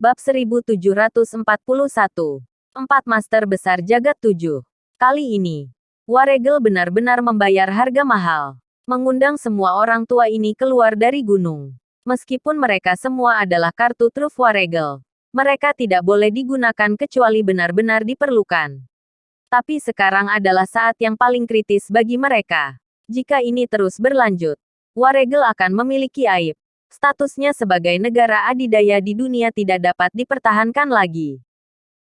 Bab 1741. Empat Master Besar Jagat Tujuh. Kali ini, Waregel benar-benar membayar harga mahal. Mengundang semua orang tua ini keluar dari gunung. Meskipun mereka semua adalah kartu truf Waregel, mereka tidak boleh digunakan kecuali benar-benar diperlukan. Tapi sekarang adalah saat yang paling kritis bagi mereka. Jika ini terus berlanjut, Waregel akan memiliki aib. Statusnya sebagai negara adidaya di dunia tidak dapat dipertahankan lagi.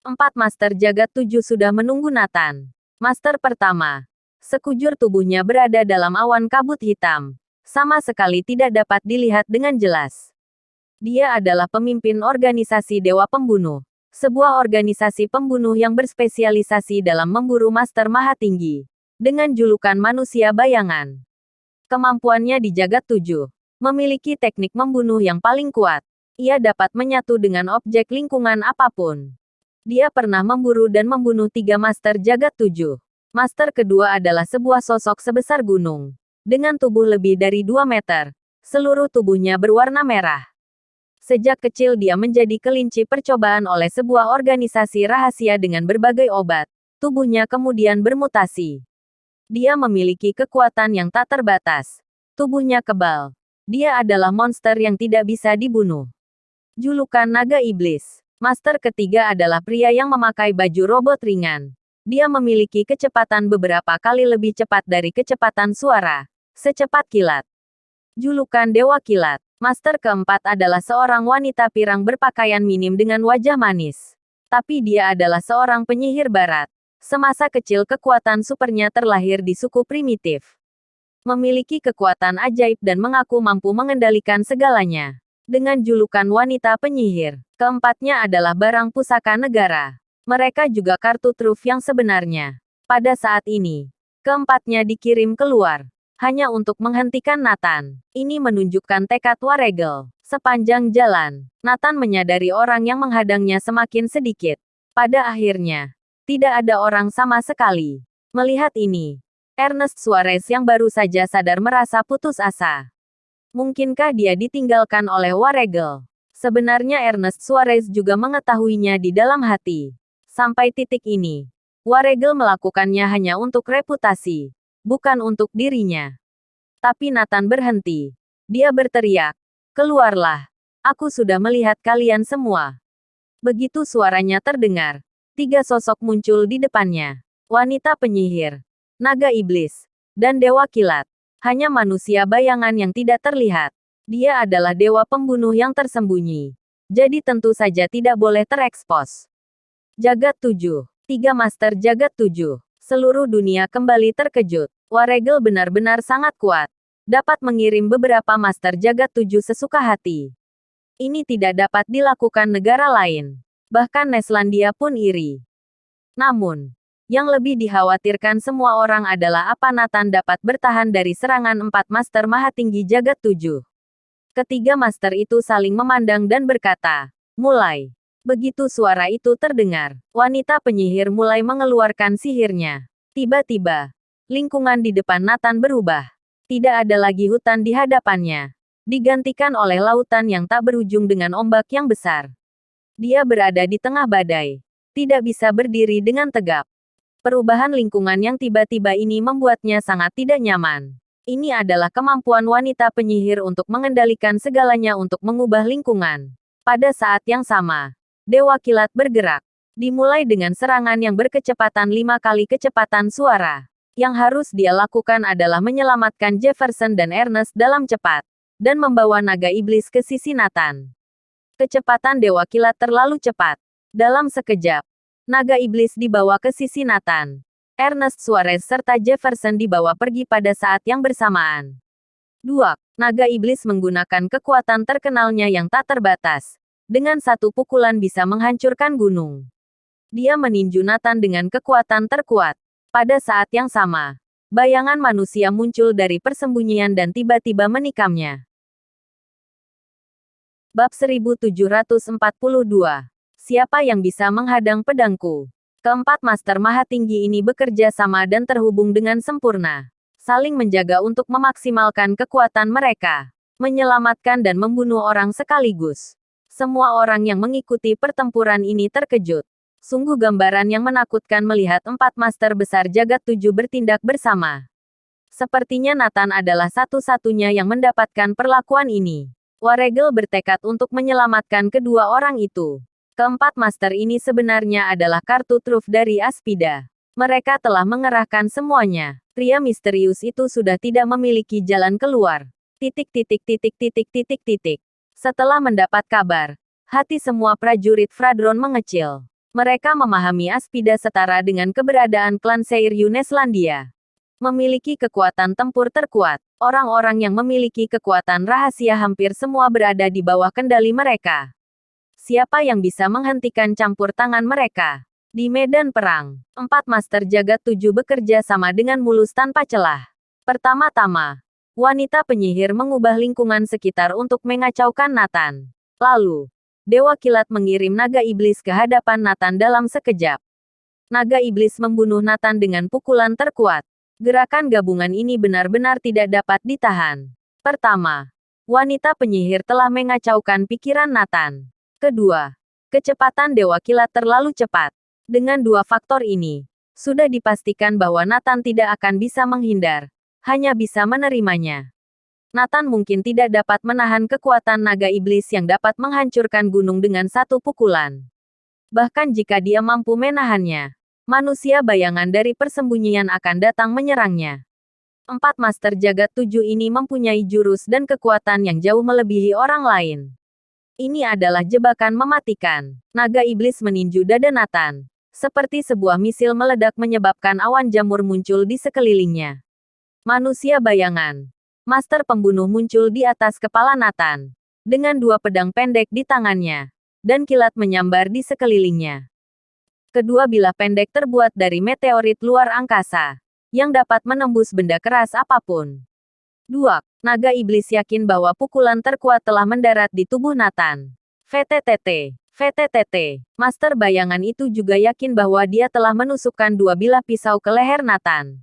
Empat Master Jagat Tujuh sudah menunggu Nathan. Master pertama. Sekujur tubuhnya berada dalam awan kabut hitam. Sama sekali tidak dapat dilihat dengan jelas. Dia adalah pemimpin organisasi Dewa Pembunuh. Sebuah organisasi pembunuh yang berspesialisasi dalam memburu Master Maha Tinggi. Dengan julukan manusia bayangan. Kemampuannya di Jagat Tujuh. Memiliki teknik membunuh yang paling kuat. Ia dapat menyatu dengan objek lingkungan apapun. Dia pernah memburu dan membunuh 3 Master Jagat Tujuh. Master kedua adalah sebuah sosok sebesar gunung. Dengan tubuh lebih dari 2 meter. Seluruh tubuhnya berwarna merah. Sejak kecil dia menjadi kelinci percobaan oleh sebuah organisasi rahasia dengan berbagai obat. Tubuhnya kemudian bermutasi. Dia memiliki kekuatan yang tak terbatas. Tubuhnya kebal. Dia adalah monster yang tidak bisa dibunuh. Julukan Naga Iblis. Master ketiga adalah pria yang memakai baju robot ringan. Dia memiliki kecepatan beberapa kali lebih cepat dari kecepatan suara. Secepat kilat. Julukan Dewa Kilat. Master keempat adalah seorang wanita pirang berpakaian minim dengan wajah manis. Tapi dia adalah seorang penyihir barat. Semasa kecil kekuatan supernya terlahir di suku primitif. Memiliki kekuatan ajaib dan mengaku mampu mengendalikan segalanya. Dengan julukan wanita penyihir, keempatnya adalah barang pusaka negara. Mereka juga kartu truf yang sebenarnya. Pada saat ini, keempatnya dikirim keluar. Hanya untuk menghentikan Nathan. Ini menunjukkan tekad Waregel. Sepanjang jalan, Nathan menyadari orang yang menghadangnya semakin sedikit. Pada akhirnya, tidak ada orang sama sekali. Melihat ini, Ernest Suarez yang baru saja sadar merasa putus asa. Mungkinkah dia ditinggalkan oleh Waregel? Sebenarnya Ernest Suarez juga mengetahuinya di dalam hati. Sampai titik ini, Waregel melakukannya hanya untuk reputasi, bukan untuk dirinya. Tapi Nathan berhenti. Dia berteriak, "Keluarlah! Aku sudah melihat kalian semua." Begitu suaranya terdengar, 3 sosok muncul di depannya. Wanita penyihir, Naga Iblis, dan Dewa Kilat. Hanya manusia bayangan yang tidak terlihat. Dia adalah dewa pembunuh yang tersembunyi. Jadi tentu saja tidak boleh terekspos. Jagat Tujuh. 3 Master Jagat Tujuh. Seluruh dunia kembali terkejut. Waregel benar-benar sangat kuat. Dapat mengirim beberapa Master Jagat Tujuh sesuka hati. Ini tidak dapat dilakukan negara lain. Bahkan Neslandia pun iri. Namun, yang lebih dikhawatirkan semua orang adalah apa Nathan dapat bertahan dari serangan 4 Master Maha Tinggi Jagat Tujuh. Ketiga Master itu saling memandang dan berkata, "Mulai." Begitu suara itu terdengar, wanita penyihir mulai mengeluarkan sihirnya. Tiba-tiba, lingkungan di depan Nathan berubah. Tidak ada lagi hutan di hadapannya. Digantikan oleh lautan yang tak berujung dengan ombak yang besar. Dia berada di tengah badai. Tidak bisa berdiri dengan tegap. Perubahan lingkungan yang tiba-tiba ini membuatnya sangat tidak nyaman. Ini adalah kemampuan wanita penyihir untuk mengendalikan segalanya untuk mengubah lingkungan. Pada saat yang sama, Dewa Kilat bergerak. Dimulai dengan serangan yang berkecepatan 5 kali kecepatan suara. Yang harus dia lakukan adalah menyelamatkan Jefferson dan Ernest dalam cepat. Dan membawa Naga Iblis ke sisi Nathan. Kecepatan Dewa Kilat terlalu cepat. Dalam sekejap, Naga Iblis dibawa ke sisi Nathan. Ernest Suarez serta Jefferson dibawa pergi pada saat yang bersamaan. Duak, Naga Iblis menggunakan kekuatan terkenalnya yang tak terbatas. Dengan satu pukulan bisa menghancurkan gunung. Dia meninju Nathan dengan kekuatan terkuat. Pada saat yang sama, bayangan manusia muncul dari persembunyian dan tiba-tiba menikamnya. Bab 1742. Siapa yang bisa menghadang pedangku? Keempat Master Maha Tinggi ini bekerja sama dan terhubung dengan sempurna. Saling menjaga untuk memaksimalkan kekuatan mereka. Menyelamatkan dan membunuh orang sekaligus. Semua orang yang mengikuti pertempuran ini terkejut. Sungguh gambaran yang menakutkan melihat 4 master besar jagat 7 bertindak bersama. Sepertinya Nathan adalah satu-satunya yang mendapatkan perlakuan ini. Waregel bertekad untuk menyelamatkan kedua orang itu. Keempat master ini sebenarnya adalah kartu truf dari Aspida. Mereka telah mengerahkan semuanya. Pria misterius itu sudah tidak memiliki jalan keluar. Setelah mendapat kabar, hati semua prajurit Fradron mengecil. Mereka memahami Aspida setara dengan keberadaan klan Seir Yuneslandia. Memiliki kekuatan tempur terkuat. Orang-orang yang memiliki kekuatan rahasia hampir semua berada di bawah kendali mereka. Siapa yang bisa menghentikan campur tangan mereka? Di medan perang, 4 master jagat 7 bekerja sama dengan mulus tanpa celah. Pertama-tama, wanita penyihir mengubah lingkungan sekitar untuk mengacaukan Nathan. Lalu, Dewa Kilat mengirim naga iblis ke hadapan Nathan dalam sekejap. Naga iblis membunuh Nathan dengan pukulan terkuat. Gerakan gabungan ini benar-benar tidak dapat ditahan. Pertama, wanita penyihir telah mengacaukan pikiran Nathan. Kedua, kecepatan Dewa Kilat terlalu cepat. Dengan dua faktor ini, sudah dipastikan bahwa Nathan tidak akan bisa menghindar, hanya bisa menerimanya. Nathan mungkin tidak dapat menahan kekuatan naga iblis yang dapat menghancurkan gunung dengan satu pukulan. Bahkan jika dia mampu menahannya, manusia bayangan dari persembunyian akan datang menyerangnya. 4 master jagat 7 ini mempunyai jurus dan kekuatan yang jauh melebihi orang lain. Ini adalah jebakan mematikan. Naga iblis meninju dada Nathan. Seperti sebuah misil meledak menyebabkan awan jamur muncul di sekelilingnya. Manusia bayangan. Master pembunuh muncul di atas kepala Nathan. Dengan 2 pedang pendek di tangannya. Dan kilat menyambar di sekelilingnya. Kedua bilah pendek terbuat dari meteorit luar angkasa. Yang dapat menembus benda keras apapun. Duak. Naga iblis yakin bahwa pukulan terkuat telah mendarat di tubuh Nathan. VTTT. Master bayangan itu juga yakin bahwa dia telah menusukkan 2 bilah pisau ke leher Nathan.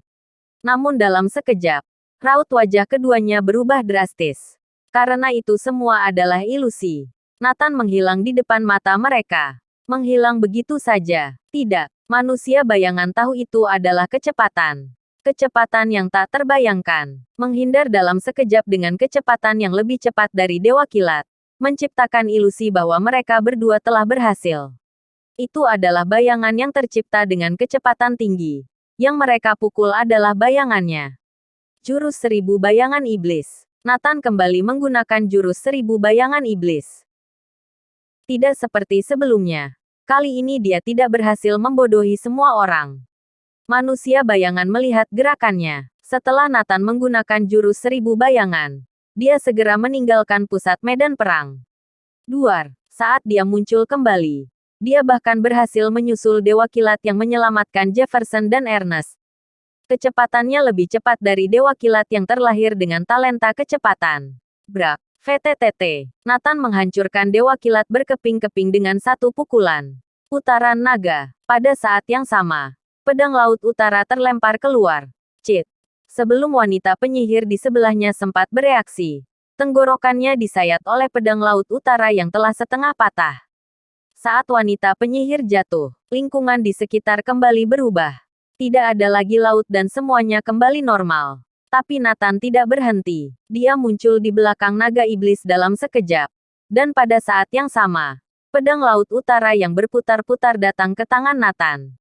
Namun dalam sekejap, raut wajah keduanya berubah drastis. Karena itu semua adalah ilusi. Nathan menghilang di depan mata mereka. Menghilang begitu saja. Tidak, manusia bayangan tahu itu adalah kecepatan. Kecepatan yang tak terbayangkan. Menghindar dalam sekejap dengan kecepatan yang lebih cepat dari Dewa Kilat. Menciptakan ilusi bahwa mereka berdua telah berhasil. Itu adalah bayangan yang tercipta dengan kecepatan tinggi. Yang mereka pukul adalah bayangannya. Jurus 1000 bayangan iblis. Nathan kembali menggunakan jurus 1000 bayangan iblis. Tidak seperti sebelumnya. Kali ini dia tidak berhasil membodohi semua orang. Manusia bayangan melihat gerakannya. Setelah Nathan menggunakan jurus 1000 bayangan, dia segera meninggalkan pusat medan perang. Duar, saat dia muncul kembali, dia bahkan berhasil menyusul Dewa Kilat yang menyelamatkan Jefferson dan Ernest. Kecepatannya lebih cepat dari Dewa Kilat yang terlahir dengan talenta kecepatan. Brak, VTTT. Nathan menghancurkan Dewa Kilat berkeping-keping dengan satu pukulan. Putaran naga. Pada saat yang sama, pedang laut utara terlempar keluar. Cit. Sebelum wanita penyihir di sebelahnya sempat bereaksi, tenggorokannya disayat oleh pedang laut utara yang telah setengah patah. Saat wanita penyihir jatuh, lingkungan di sekitar kembali berubah. Tidak ada lagi laut dan semuanya kembali normal. Tapi Nathan tidak berhenti. Dia muncul di belakang naga iblis dalam sekejap. Dan pada saat yang sama, pedang laut utara yang berputar-putar datang ke tangan Nathan.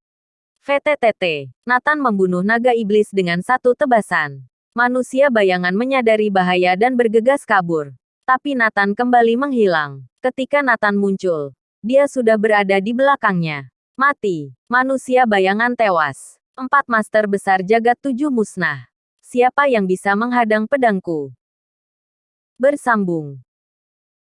VTTT. Nathan membunuh naga iblis dengan satu tebasan. Manusia bayangan menyadari bahaya dan bergegas kabur. Tapi Nathan kembali menghilang. Ketika Nathan muncul, dia sudah berada di belakangnya. Mati. Manusia bayangan tewas. 4 master besar jagat 7 musnah. Siapa yang bisa menghadang pedangku? Bersambung.